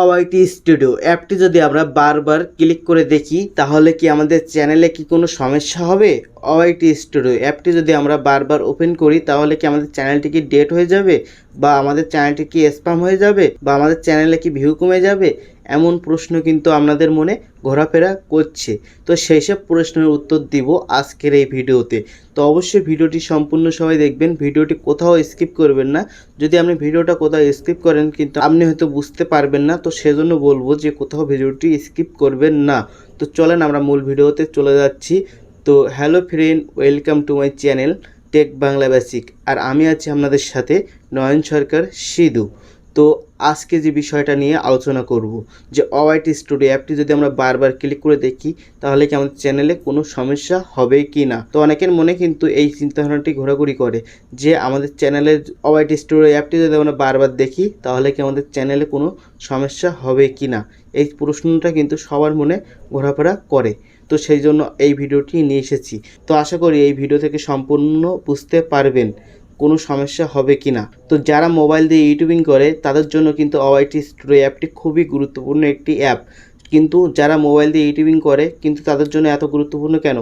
YT studio অ্যাপটি যদি আমরা বারবার ক্লিক করে দেখি তাহলে কি আমাদের চ্যানেলে কি কোনো সমস্যা হবে? ওয়াইটি স্টুডিও অ্যাপটি যদি আমরা বারবার ওপেন করি তাহলে কি আমাদের চ্যানেলটি কি ডেট হয়ে যাবে, বা আমাদের চ্যানেলটি কি স্প্যাম হয়ে যাবে, বা আমাদের চ্যানেলে কি ভিউ কমে যাবে? এমন প্রশ্ন কিন্তু আপনাদের মনে ঘোরাফেরা করছে। তো সেই সব প্রশ্নের উত্তর দিব আজকের এই ভিডিওতে। তো অবশ্যই ভিডিওটি সম্পূর্ণ সবাই দেখবেন, ভিডিওটি কোথাও স্কিপ করবেন না। যদি আপনি ভিডিওটা কোথাও স্কিপ করেন কিন্তু আপনি হয়তো বুঝতে পারবেন না, তো সেজন্য বলবো যে কোথাও ভিডিওটি স্কিপ করবেন না। তো চলেন আমরা মূল ভিডিওতে চলে যাচ্ছি। তো hello friend, welcome to my channel tech Bangla basic. আর আমি আছি আপনাদের সাথে নয়ন সরকার সিধু। তো আজকে যে বিষয়টা নিয়ে আলোচনা করব যে ওয়াইটি স্টুডিও অ্যাপটি যদি আমরা বারবার ক্লিক করে দেখি তাহলে কি আমাদের চ্যানেলে কোনো সমস্যা হবে কি না। তো অনেকের মনে কিন্তু এই চিন্তাধারণাটি ঘোরাঘুরি করে যে আমাদের চ্যানেলের ওয়াইটি স্টুডিও অ্যাপটি যদি আমরা বারবার দেখি তাহলে কি আমাদের চ্যানেলে কোনো সমস্যা হবে কি না। এই প্রশ্নটা কিন্তু সবার মনে ঘোরাফেরা করে। তো সেই জন্য এই ভিডিওটি নিয়ে এসেছি। তো আশা করি এই ভিডিও থেকে সম্পূর্ণ বুঝতে পারবেন কোনো সমস্যা হবে কি না। তো যারা মোবাইল দিয়ে ইউটিউবিং করে তাদের জন্য কিন্তু ওয়াইটি স্টুডিও অ্যাপটি খুবই গুরুত্বপূর্ণ একটি অ্যাপ। কিন্তু যারা মোবাইল দিয়ে ইউটিউবিং করে কিন্তু তাদের জন্য এত গুরুত্বপূর্ণ কেন?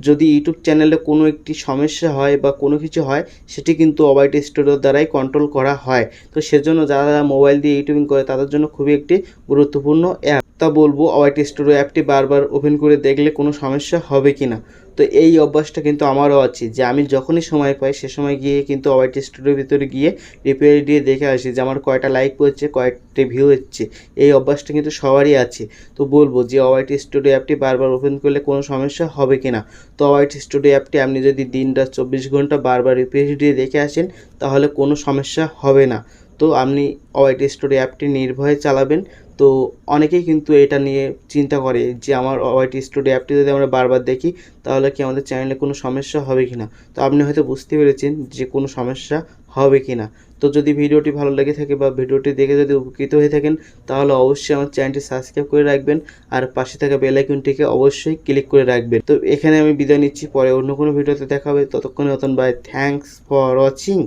যদি ইউটিউব চ্যানেলে কোনো একটি সমস্যা হয় বা কোনো কিছু হয় সেটি কিন্তু ওয়াইটি স্টুডিওর দ্বারাই কন্ট্রোল করা হয়। তো সেজন্য যারা মোবাইল দিয়ে ইউটিউবিং করে তাদের জন্য খুবই একটি গুরুত্বপূর্ণ অ্যাপ। তা বলবো ওয়াইটি স্টুডিও অ্যাপটি বারবার ওপেন করে দেখলে কোনো সমস্যা হবে কি না। তো এই অভ্যাসটা কিন্তু আমারও আছে যে আমি যখনই সময় পাই সে সময় গিয়ে কিন্তু ওয়াইটি স্টুডিওর ভিতরে গিয়ে রিপ্লাই দিয়ে দেখে আসি যে আমার কয়টা লাইক পড়ছে, কয়েকটি ভিউ হচ্ছে। এই অভ্যাসটা কিন্তু সবারই আছে। তো বলবো যে ওয়াইটি স্টুডিও অ্যাপটি বারবার ওপেন করলে কোনো সমস্যা হবে কি না। তো ওয়াইটি স্টুডিও অ্যাপটি আপনি যদি দিন রাত 24 ঘন্টা বারবার রিপ্লাই দিয়ে দেখে আসেন তাহলে কোনো সমস্যা হবে না। তো আপনি ওয়াইটি স্টুডিও অ্যাপটি নির্ভয়ে চালাবেন। তো অনেকেই কিন্তু এটা নিয়ে চিন্তা করে যে আমার ওয়াইটি স্টুডিও অ্যাপটি যদি আমরা বারবার দেখি তাহলে কি আমাদের চ্যানেলে কোনো সমস্যা হবে কি না। তো আপনি হয়তো বুঝতে পেরেছেন যে কোনো সমস্যা হবে কি না। তো যদি ভিডিওটি ভালো লেগে থাকে বা ভিডিওটি দেখে যদি উপকৃত হয়ে থাকেন তাহলে অবশ্যই আমার চ্যানেলটি সাবস্ক্রাইব করে রাখবেন আর পাশে থাকা বেল আইকনটিকে অবশ্যই ক্লিক করে রাখবেন। তো এখানে আমি বিদায় নিচ্ছি, পরে অন্য কোনো ভিডিওতে দেখা হবে। ততক্ষণে বাই, থ্যাঙ্কস ফর ওয়াচিং।